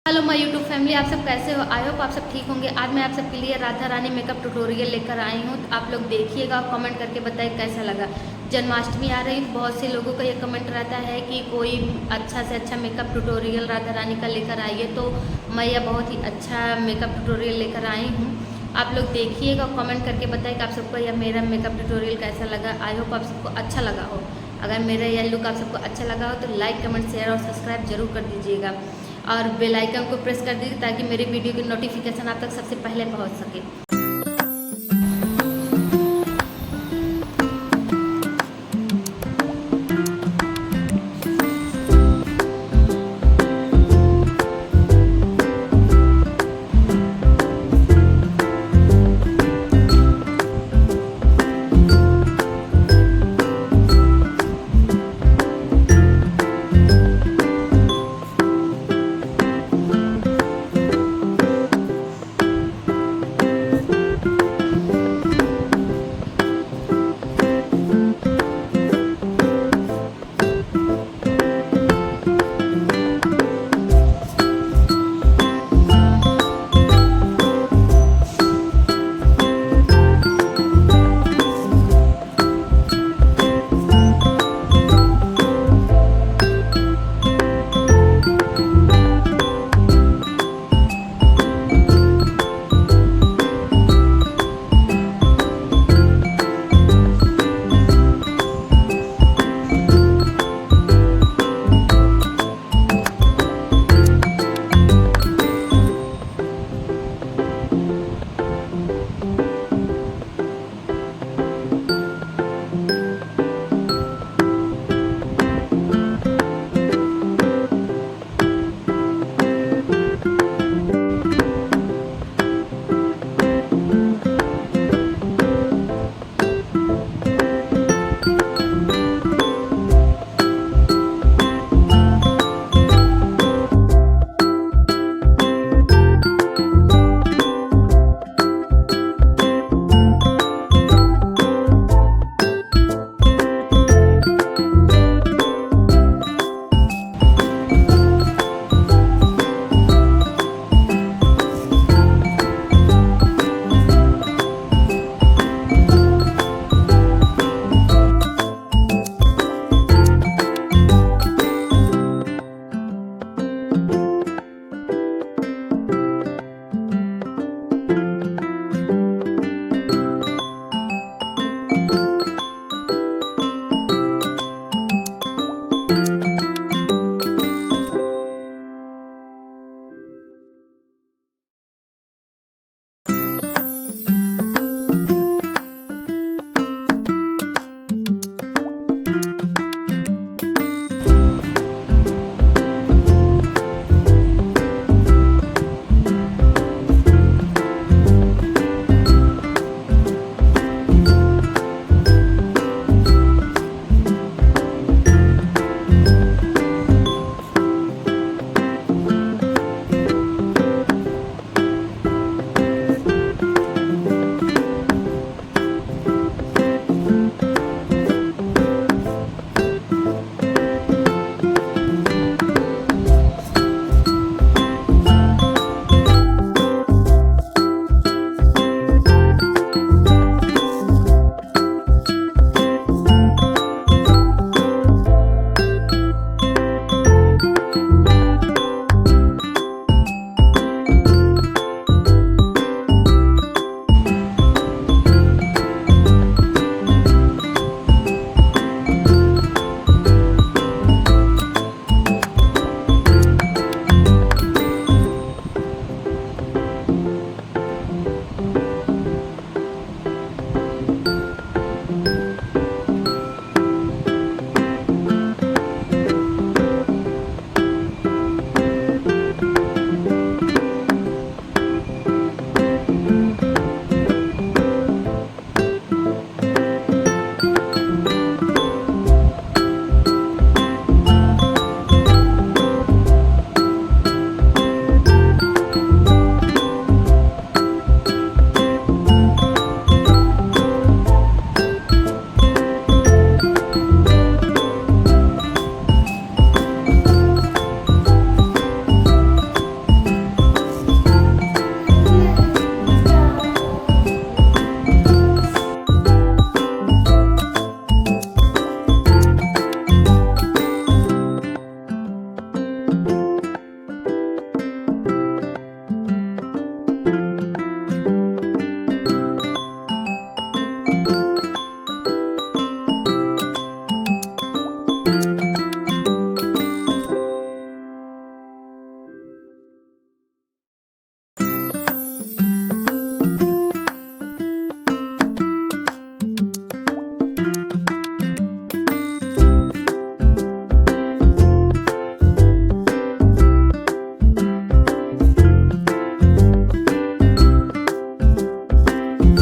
Hello my YouTube family, आप सब कैसे हो? आई होप आप सब ठीक होंगे। आज मैं आप सबके लिए राधा रानी मेकअप ट्यूटोरियल लेकर आई हूँ। तो आप लोग देखिएगा और कमेंट करके बताइए कैसा लगा। जन्माष्टमी आ रही, बहुत से लोगों का ये कमेंट रहता है कि कोई अच्छा से अच्छा मेकअप ट्यूटोरियल राधा रानी का लेकर आइए, तो मैं यह बहुत ही अच्छा मेकअप ट्यूटोरियल लेकर आई हूँ। आप लोग देखिएगा और कमेंट करके बताइए कि आप सबको यह मेरा मेकअप ट्यूटोरियल कैसा लगा। आई होप आप सबको अच्छा लगा हो। अगर मेरा यह लुक आप सबको अच्छा लगा हो तो लाइक, कमेंट, शेयर और सब्सक्राइब जरूर कर दीजिएगा और बेल आइकन को प्रेस कर दीजिए ताकि मेरे वीडियो की नोटिफिकेशन आप तक सबसे पहले पहुंच सके।